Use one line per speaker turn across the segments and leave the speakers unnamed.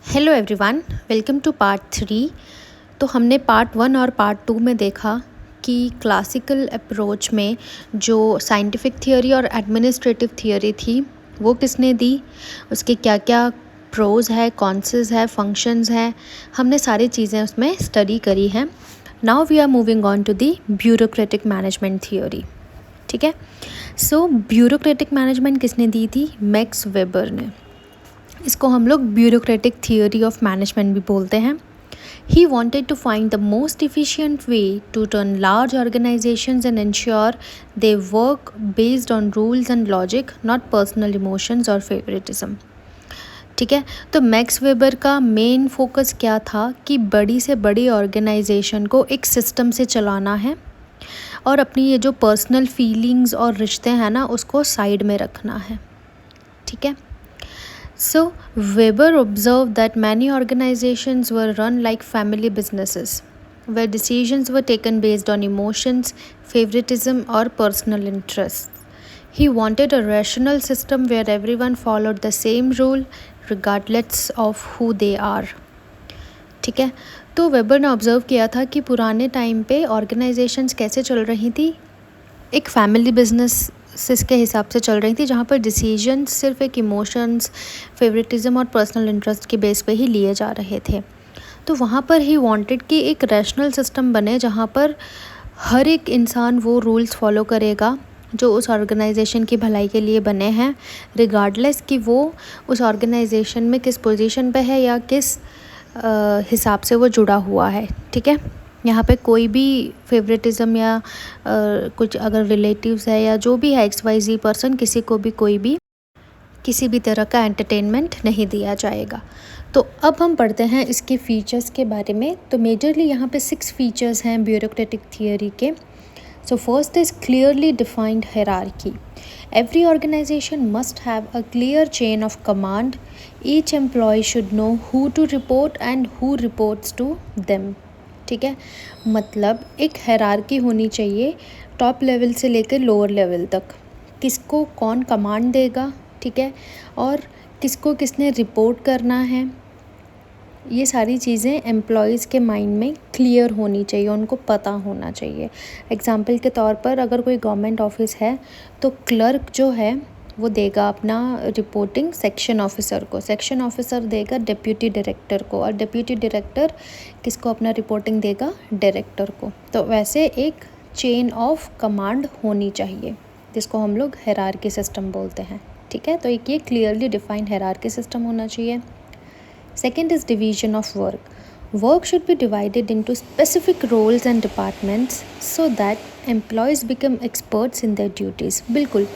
Hello everyone, welcome to part 3। तो हमने part 1 और पार्ट 2 में देखा कि क्लासिकल अप्रोच में जो साइंटिफिक थियोरी और एडमिनिस्ट्रेटिव थियोरी थी वो किसने दी, उसके क्या क्या प्रोज है, कॉन्सेस है, फंक्शंस है, हमने सारी चीज़ें उसमें स्टडी करी हैं। Now we are moving on to the bureaucratic management theory. ठीक है, सो ब्यूरोक्रेटिक मैनेजमेंट किसने दी थी? मैक्स वेबर ने। इसको हम लोग ब्यूरोक्रेटिक थियोरी ऑफ मैनेजमेंट भी बोलते हैं। He wanted to find the most efficient way to run large organizations and ensure they work based on rules and logic, not personal emotions or favoritism. ठीक है, तो मैक्स वेबर का main focus क्या था कि बड़ी से बड़ी ऑर्गेनाइजेशन को एक सिस्टम से चलाना है और अपनी ये जो पर्सनल फीलिंग्स और रिश्ते हैं ना उसको साइड में रखना है। ठीक है, So, Weber observed that many organizations were run like family businesses, where decisions were taken based on emotions, favoritism, or personal interests. He wanted a rational system where everyone followed the same rule, regardless of who they are. ठीक है, तो weber ने observe किया था कि पुराने time पे organisations कैसे चल रही थी, एक फैमिली बिजनेस के हिसाब से चल रही थी, जहाँ पर डिसीजन सिर्फ एक इमोशंस, फेवरेटिज्म और पर्सनल इंटरेस्ट के बेस पे ही लिए जा रहे थे। तो वहाँ पर ही वांटेड कि एक रैशनल सिस्टम बने जहाँ पर हर एक इंसान वो रूल्स फॉलो करेगा जो उस ऑर्गेनाइजेशन की भलाई के लिए बने हैं, रिगार्डलेस कि वो उस ऑर्गेनाइजेशन में किस पोजीशन पे है या किस हिसाब से वो जुड़ा हुआ है। ठीक है, यहाँ पे कोई भी फेवरेटिज़म या कुछ अगर रिलेटिव्स है या जो भी है XYZ पर्सन, किसी को भी कोई भी किसी भी तरह का एंटरटेनमेंट नहीं दिया जाएगा। तो अब हम पढ़ते हैं इसके फीचर्स के बारे में। तो मेजरली यहाँ पे 6 फीचर्स हैं ब्यूरोक्रेटिक थियोरी के। So first is clearly defined hierarchy. Every organization must have a clear chain of command. Each employee should know who to report and who reports to them. ठीक है, मतलब एक hierarchy होनी चाहिए top level से लेकर lower level तक, किसको कौन कमांड देगा, ठीक है, और किसको किसने रिपोर्ट करना है। ये सारी चीज़ें एम्प्लॉयज़ के माइंड में क्लियर होनी चाहिए, उनको पता होना चाहिए। एग्जाम्पल के तौर पर अगर कोई गवर्नमेंट ऑफिस है तो क्लर्क जो है वो देगा अपना रिपोर्टिंग सेक्शन ऑफिसर को, सेक्शन ऑफिसर देगा डिप्यूटी डायरेक्टर को, और डिप्यूटी डायरेक्टर किसको अपना रिपोर्टिंग देगा? डायरेक्टर को। तो वैसे एक चेन ऑफ कमांड होनी चाहिए जिसको हम लोग हायरार्की सिस्टम बोलते हैं। ठीक है, तो एक ये क्लियरली डिफाइंड हायरार्की सिस्टम होना चाहिए। Second is division of work. Work should be divided into specific roles and departments so that employees become experts in their duties. बिल्कुल,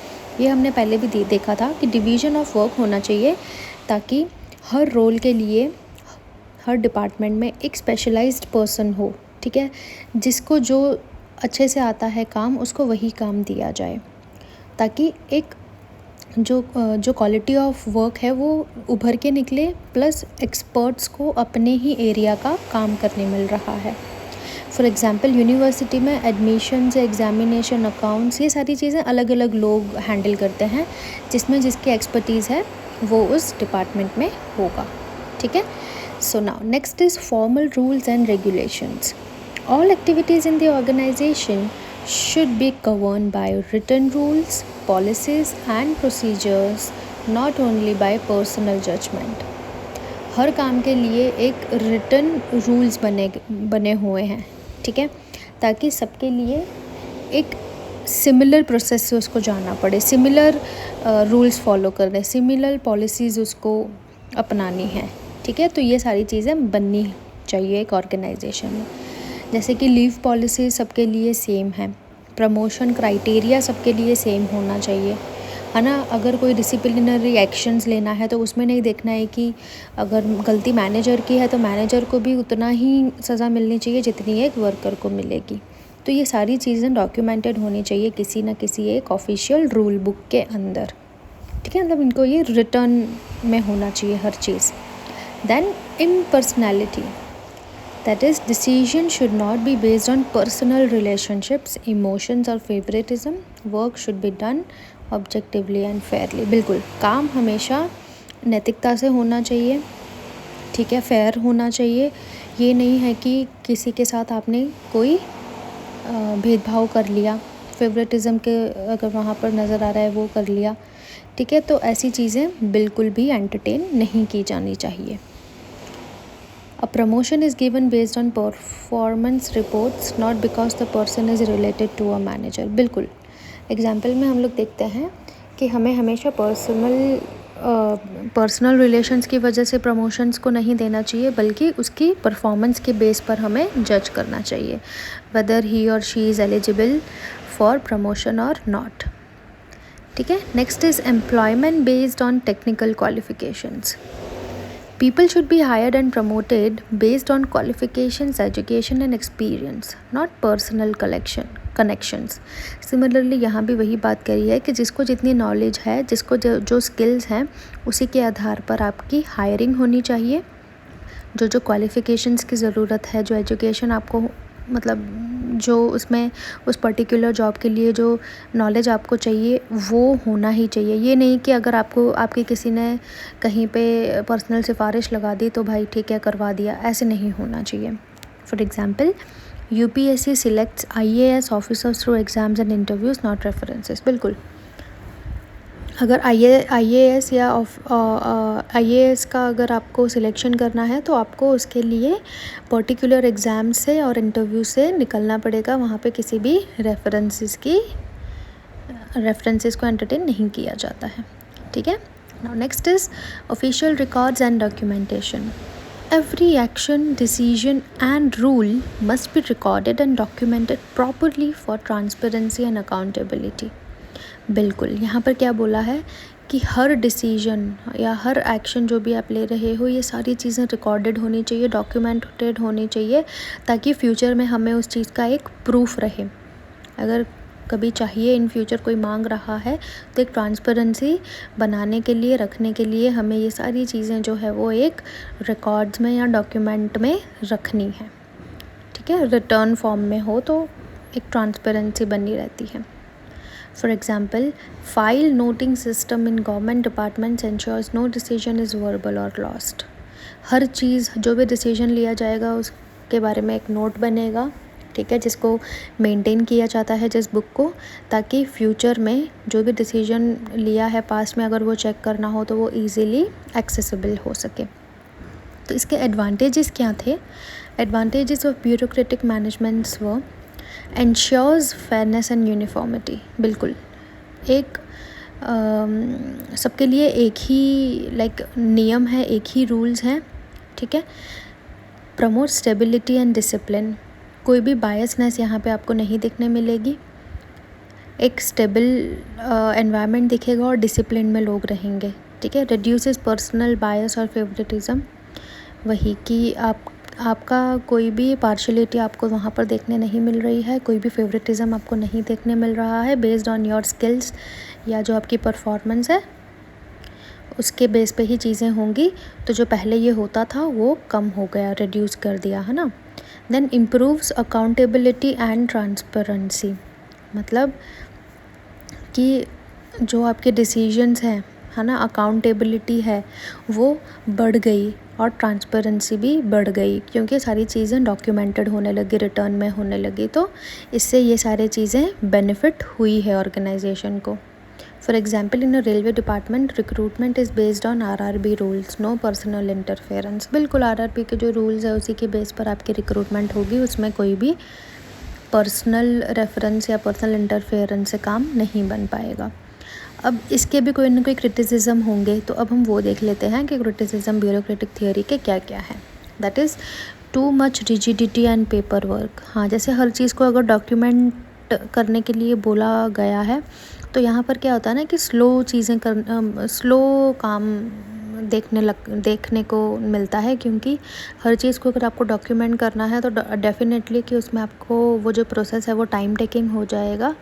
ये हमने पहले भी देखा था कि डिवीजन ऑफ वर्क होना चाहिए ताकि हर रोल के लिए हर डिपार्टमेंट में एक स्पेशलाइज्ड पर्सन हो। ठीक है, जिसको जो अच्छे से आता है काम उसको वही काम दिया जाए, ताकि एक जो क्वालिटी ऑफ वर्क है वो उभर के निकले, प्लस एक्सपर्ट्स को अपने ही एरिया का काम करने मिल रहा है। फॉर एग्ज़ाम्पल यूनिवर्सिटी में एडमिशन्स, एग्ज़ामिनेशन, अकाउंट्स, ये सारी चीज़ें अलग अलग लोग हैंडल करते हैं, जिसमें जिसकी एक्सपर्टीज़ है वो उस डिपार्टमेंट में होगा। ठीक है, so now next is formal rules and regulations. All activities in the organisation should be governed by written rules, policies and procedures, not only by personal judgment. हर काम के लिए एक written rules बने हुए हैं, ठीक है, ताकि सबके लिए एक सिमिलर प्रोसेस से उसको जाना पड़े, सिमिलर रूल्स फॉलो करने, सिमिलर पॉलिसीज़ उसको अपनानी है। ठीक है, तो ये सारी चीज़ें बननी चाहिए एक ऑर्गेनाइजेशन में। जैसे कि लीव पॉलिसी सबके लिए सेम है, प्रमोशन क्राइटेरिया सबके लिए सेम होना चाहिए, है ना। अगर कोई डिसिप्लिनरी एक्शंस लेना है तो उसमें नहीं देखना है कि अगर गलती मैनेजर की है तो मैनेजर को भी उतना ही सज़ा मिलनी चाहिए जितनी एक वर्कर को मिलेगी। तो ये सारी चीज़ें डॉक्यूमेंटेड होनी चाहिए किसी न किसी एक ऑफिशियल रूल बुक के अंदर। ठीक है, मतलब इनको ये रिटर्न में होना चाहिए हर चीज़। Then impersonality, that is, decision should not be based on personal relationships, emotions or favoritism. Work should be done objectively and fairly. बिल्कुल, काम हमेशा नैतिकता से होना चाहिए, ठीक है, फेयर होना चाहिए। ये नहीं है कि किसी के साथ आपने कोई भेदभाव कर लिया, फेवरेटिज़म के अगर वहाँ पर नज़र आ रहा है वो कर लिया, ठीक है। तो ऐसी चीज़ें बिल्कुल भी एंटरटेन नहीं की जानी चाहिए। A promotion is given based on performance reports, not because the person is related to a manager। बिल्कुल, एग्जाम्पल में हम लोग देखते हैं कि हमें हमेशा पर्सनल रिलेशंस की वजह से प्रमोशंस को नहीं देना चाहिए, बल्कि उसकी परफॉर्मेंस के बेस पर हमें जज करना चाहिए वेदर ही और she is eligible for promotion और नॉट, ठीक है। Next is employment based on technical qualifications. People should be hired and promoted based on qualifications, education and experience, not personal connections। Similarly यहाँ भी वही बात करी है कि जिसको जितनी नॉलेज है, जिसको जो स्किल्स हैं, उसी के आधार पर आपकी हायरिंग होनी चाहिए। जो क्वालिफ़िकेशंस की ज़रूरत है, जो एजुकेशन आपको मतलब जो उसमें उस पर्टिकुलर जॉब के लिए जो नॉलेज आपको चाहिए वो होना ही चाहिए। ये नहीं कि अगर आपकी किसी ने कहीं पे पर्सनल सिफारिश लगा दी तो भाई ठीक है करवा दिया, ऐसे नहीं होना चाहिए। For example, UPSC selects IAS officers through exams and interviews, not references. बिल्कुल, अगर आईएएस या आईएएस का अगर आपको सिलेक्शन करना है तो आपको उसके लिए पर्टिकुलर एग्ज़ाम से और इंटरव्यू से निकलना पड़ेगा। वहाँ पे किसी भी रेफरेंसेस को एंटरटेन नहीं किया जाता है, ठीक है। Now next is official records and documentation. Every action, decision and rule must be recorded and documented properly for transparency and accountability। बिल्कुल, यहाँ पर क्या बोला है कि हर डिसीजन या हर एक्शन जो भी आप ले रहे हो, ये सारी चीज़ें रिकॉर्डेड होनी चाहिए, डॉक्यूमेंटेड होनी चाहिए, ताकि फ्यूचर में हमें उस चीज़ का एक प्रूफ रहे। अगर कभी चाहिए इन फ्यूचर कोई मांग रहा है तो एक ट्रांसपेरेंसी बनाने के लिए, रखने के लिए हमें ये सारी चीज़ें जो है वो एक रिकॉर्ड्स में या डॉक्यूमेंट में रखनी है, ठीक है। रिटर्न फॉर्म में हो तो एक ट्रांसपेरेंसी बनी रहती है। For example, file noting system in government departments ensures no decision is verbal और लॉस्ट। हर चीज़, जो भी डिसीजन लिया जाएगा उसके बारे में एक नोट बनेगा, ठीक है, जिसको मेंटेन किया जाता है जिस बुक को, ताकि फ्यूचर में जो भी डिसीजन लिया है पास्ट में अगर वो चेक करना हो तो वो इजीली एक्सेसिबल हो सके। तो इसके एडवांटेजेस क्या थे? एडवांटेजेस ऑफ ब्यूरोक्रेटिक मैनेजमेंट्स वो एंश्योर्स फेयरनेस एंड यूनिफॉर्मिटी। बिल्कुल, एक सबके लिए एक ही नियम है, एक ही रूल्स हैं, ठीक है। प्रमोट स्टेबिलिटी एंड डिसिप्लिन, कोई भी बायसनेस यहाँ पे आपको नहीं दिखने मिलेगी। एक स्टेबल एनवायरनमेंट दिखेगा और डिसिप्लिन में लोग रहेंगे, ठीक है। रिड्यूसेस पर्सनल बायस और फेवरेटिज़म, वही कि आपका कोई भी पार्शलिटी आपको वहाँ पर देखने नहीं मिल रही है, कोई भी फेवरेटिज़म आपको नहीं देखने मिल रहा है। बेस्ड ऑन योर स्किल्स या जो आपकी परफॉर्मेंस है उसके बेस पे ही चीज़ें होंगी। तो जो पहले ये होता था वो कम हो गया, रिड्यूस कर दिया, है ना। Then improves accountability and transparency, मतलब कि जो आपके डिसीजंस हैं, है ना, अकाउंटेबिलिटी है वो बढ़ गई और ट्रांसपेरेंसी भी बढ़ गई, क्योंकि सारी चीज़ें डॉक्यूमेंटेड होने लगी, रिटर्न में होने लगी। तो इससे ये सारी चीज़ें बेनिफिट हुई है ऑर्गेनाइजेशन को। For example, in a railway department recruitment is based on RRB rules, no personal interference. बिल्कुल, आरआरबी के जो रूल्स है उसी के बेस पर आपकी रिक्रूटमेंट होगी, उसमें कोई भी पर्सनल रेफरेंस या पर्सनल इंटरफेरेंस से काम नहीं बन पाएगा। अब इसके भी कोई ना कोई क्रिटिसिज्म होंगे, तो अब हम वो देख लेते हैं कि क्रिटिसिज्म ब्यूरोक्रेटिक थियोरी के क्या क्या है। That is too much rigidity and paper work. हाँ, जैसे हर चीज़ को अगर डॉक्यूमेंट करने के लिए बोला गया है तो यहाँ पर क्या होता है ना कि स्लो काम देखने को मिलता है, क्योंकि हर चीज़ को अगर आपको डॉक्यूमेंट करना है तो डेफिनेटली कि उसमें आपको वो जो प्रोसेस है वो टाइम टेकिंग हो जाएगा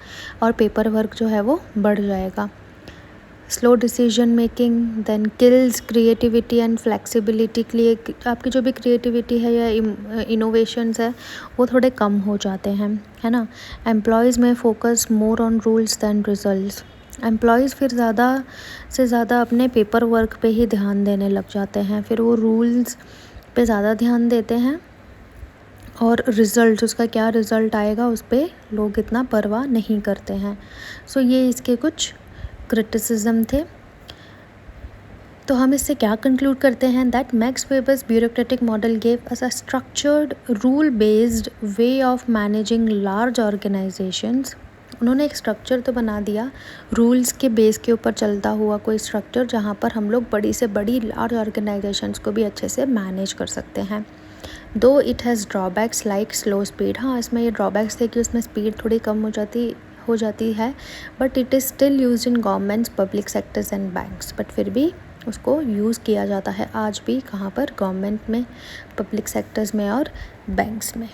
और पेपर वर्क जो है वो बढ़ जाएगा। Slow decision making then kills creativity and flexibility के लिए आपकी जो भी क्रिएटिविटी है या इनोवेशंस है वो थोड़े कम हो जाते हैं, है ना। एम्प्लॉयज़ में focus more on rules than results, employees फिर ज़्यादा से ज़्यादा अपने पेपर वर्क पे ही ध्यान देने लग जाते हैं, फिर वो रूल्स पे ज़्यादा ध्यान देते हैं और रिज़ल्ट, उसका क्या रिज़ल्ट आएगा उस पे लोग इतना परवाह नहीं करते हैं। सो ये इसके कुछ क्रिटिसिज्म थे। तो हम इससे क्या कंक्लूड करते हैं, that max Weber's bureaucratic model gave us a structured rule based way of managing large organisations. उन्होंने एक स्ट्रक्चर तो बना दिया, रूल्स के बेस के ऊपर चलता हुआ कोई स्ट्रक्चर, जहाँ पर हम लोग बड़ी से बड़ी लार्ज ऑर्गेनाइजेशंस को भी अच्छे से मैनेज कर सकते हैं। दो it has drawbacks like slow speed, हाँ इसमें ये ड्रॉबैक्स थे कि उसमें स्पीड थोड़ी कम हो जाती है, but it is still use in governments, public sectors and banks. But फिर भी उसको यूज़ किया जाता है आज भी, कहाँ पर, गवर्नमेंट में, पब्लिक सेक्टर्स में और बैंक्स में।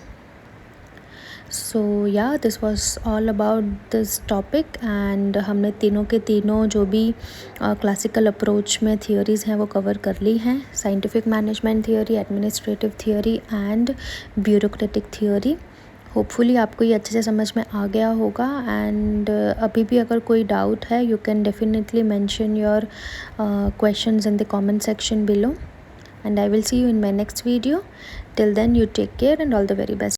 सो या this was all about this topic and हमने तीनों के तीनों जो भी क्लासिकल अप्रोच में थियोरीज़ हैं वो कवर कर ली हैं, scientific management theory, administrative theory and bureaucratic theory. Hopefully आपको ये अच्छे से समझ में आ गया होगा एंड अभी भी अगर कोई डाउट है you can definitely mention your questions in the comment section below and I will see you in my next video. Till then you take care and all the very best.